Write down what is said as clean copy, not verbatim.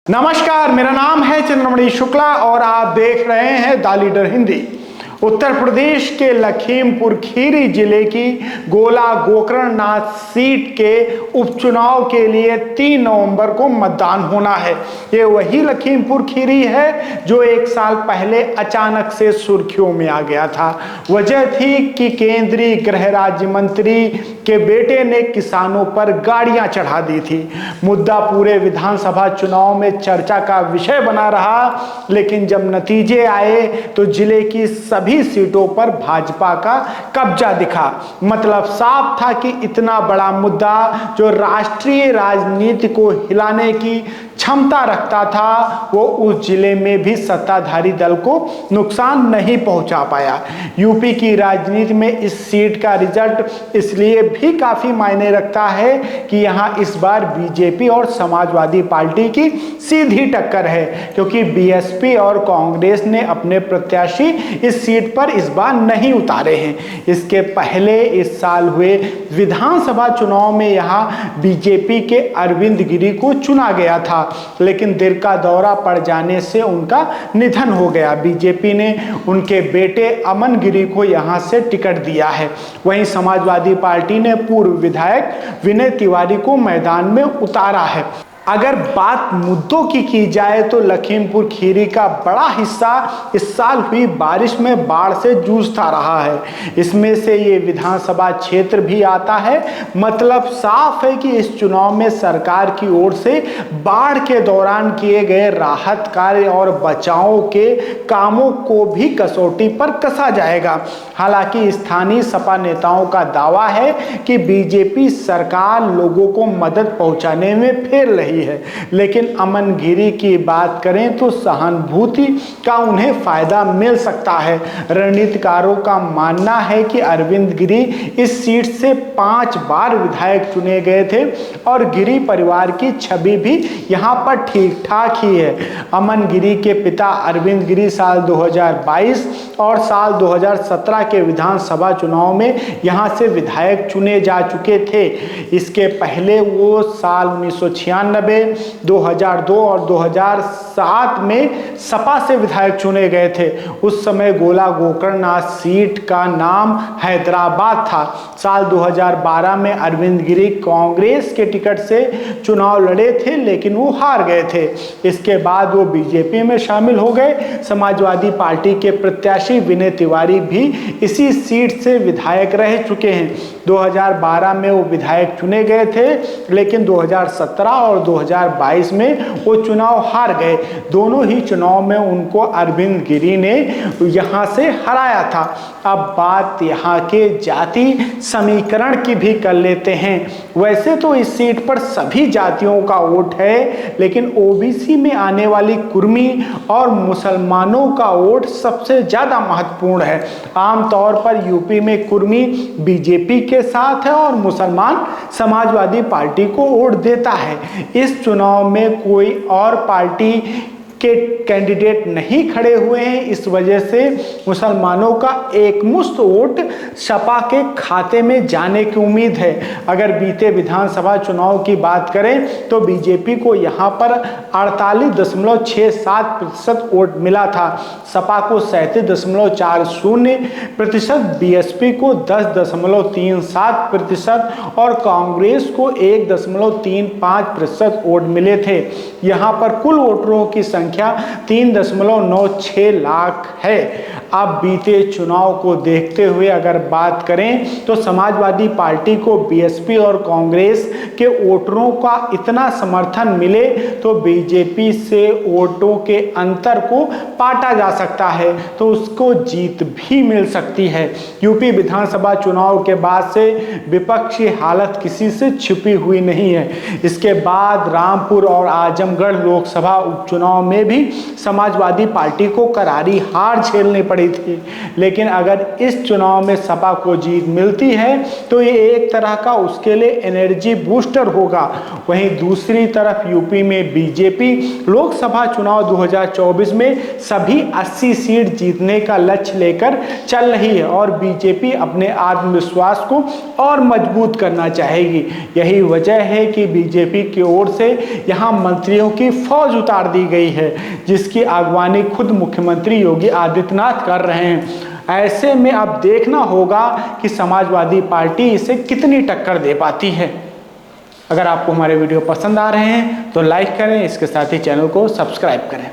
नमस्कार, मेरा नाम है चंद्रमणि शुक्ला और आप देख रहे हैं द लीडर हिंदी। उत्तर प्रदेश के लखीमपुर खीरी जिले की गोला गोकरणनाथ सीट के उपचुनाव के लिए 3 नवंबर को मतदान होना है। ये वही लखीमपुर खीरी है जो 1 साल पहले अचानक से सुर्खियों में आ गया था। वजह थी कि केंद्रीय गृह राज्य मंत्री के बेटे ने किसानों पर गाड़ियां चढ़ा दी थी। मुद्दा पूरे विधानसभा चुनाव में चर्चा का विषय बना रहा, लेकिन जब नतीजे आए तो जिले की सभी सीटों पर भाजपा का कब्जा दिखा। मतलब साफ था कि इतना बड़ा मुद्दा जो राष्ट्रीय राजनीति को हिलाने की क्षमता रखता था, वो उस जिले में भी सत्ताधारी दल को नुकसान नहीं पहुंचा पाया। यूपी की राजनीति में इस सीट का रिजल्ट इसलिए भी काफी मायने रखता है कि यहां इस बार बीजेपी और समाजवादी पार्टी की सीधी टक्कर है, क्योंकि बीएसपी और कांग्रेस ने अपने प्रत्याशी इस सीट पर इस बार नहीं उतारे हैं। इसके पहले इस साल हुए विधानसभा चुनाव में यहां बीजेपी के अरविंद गिरी को चुना गया था, लेकिन दिल का दौरा पड़ जाने से उनका निधन हो गया। बीजेपी ने उनके बेटे अमन गिरी को यहां से टिकट दिया है। वहीं समाजवादी पार्टी ने पूर्व विधायक विनय तिवारी को मैदान में उतारा है। अगर बात मुद्दों की जाए तो लखीमपुर खीरी का बड़ा हिस्सा इस साल हुई बारिश में बाढ़ से जूझता रहा है। इसमें से ये विधानसभा क्षेत्र भी आता है। मतलब साफ है कि इस चुनाव में सरकार की ओर से बाढ़ के दौरान किए गए राहत कार्य और बचाव के कामों को भी कसौटी पर कसा जाएगा। हालांकि स्थानीय सपा नेताओं का दावा है कि बीजेपी सरकार लोगों को मदद पहुंचाने में फेल रही है, लेकिन अमन गिरी की बात करें तो सहानुभूति का उन्हें फायदा मिल सकता है। रणनीतिकारों का मानना है कि अरविंद गिरी इस सीट से 5 बार विधायक चुने गए थे और गिरी परिवार की छवि भी यहां पर ठीक ठाक ही है। अमन गिरी के पिता अरविंद गिरी साल 2022 और साल 2017 के विधानसभा चुनाव में यहां से विधायक चुने जा चुके थे। इसके पहले वो साल 1996, 2002 और 2007 में सपा से विधायक चुने गए थे। उस समय गोला गोकरणनाथ सीट का नाम हैदराबाद था। साल 2012 में अरविंद गिरी कांग्रेस के टिकट से चुनाव लड़े थे, लेकिन वो हार गए थे। इसके बाद वो बीजेपी में शामिल हो गए। समाजवादी पार्टी के प्रत्याशी विनय तिवारी भी इसी सीट से विधायक रह चुके हैं। 2012 में वो विधायक चुने गए थे, लेकिन 2017 और 2022 में वो चुनाव हार गए। दोनों ही चुनाव में उनको अरविंद गिरी ने यहां से हराया था। अब बात यहां के जाति समीकरण की भी कर लेते हैं। वैसे तो इस सीट पर सभी जातियों का वोट है, लेकिन ओबीसी में आने वाली कुर्मी और मुसलमानों का वोट सबसे ज्यादा महत्वपूर्ण है। आमतौर पर यूपी में कुर्मी बीजेपी के साथ है और मुसलमान समाजवादी पार्टी को वोट देता है। इस चुनाव में कोई और पार्टी के कैंडिडेट नहीं खड़े हुए हैं। इस वजह से मुसलमानों का एकमुश्त वोट सपा के खाते में जाने की उम्मीद है। अगर बीते विधानसभा चुनाव की बात करें तो बीजेपी को यहां पर 48.67% वोट मिला था, सपा को 37.40%, बीएसपी को 10.37% और कांग्रेस को 1.35% वोट मिले थे। यहां पर कुल वोटरों की संख्या 3.96 लाख है। अब बीते चुनाव को देखते हुए अगर बात करें तो समाजवादी पार्टी को बीएसपी और कांग्रेस के वोटरों का इतना समर्थन मिले तो बीजेपी से वोटों के अंतर को पाटा जा सकता है, तो उसको जीत भी मिल सकती है। यूपी विधानसभा चुनाव के बाद से विपक्ष की हालत किसी से छिपी हुई नहीं है। इसके बाद रामपुर और आजमगढ़ लोकसभा उपचुनाव में भी समाजवादी पार्टी को करारी हार झेलनी पड़ी। पड़ी थी। लेकिन अगर इस चुनाव में सपा को जीत मिलती है तो ये एक तरह का उसके लिए एनर्जी बूस्टर होगा। वहीं दूसरी तरफ यूपी में बीजेपी लोकसभा चुनाव 2024 में सभी 80 सीट जीतने का लक्ष्य लेकर चल रही है और बीजेपी अपने आत्मविश्वास को और मजबूत करना चाहेगी। यही वजह है कि बीजेपी की ओर से यहां मंत्रियों की फौज उतार दी गई है, जिसकी अगवानी खुद मुख्यमंत्री योगी आदित्यनाथ कर रहे हैं। ऐसे में अब देखना होगा कि समाजवादी पार्टी इसे कितनी टक्कर दे पाती है। अगर आपको हमारे वीडियो पसंद आ रहे हैं तो लाइक करें, इसके साथ ही चैनल को सब्सक्राइब करें।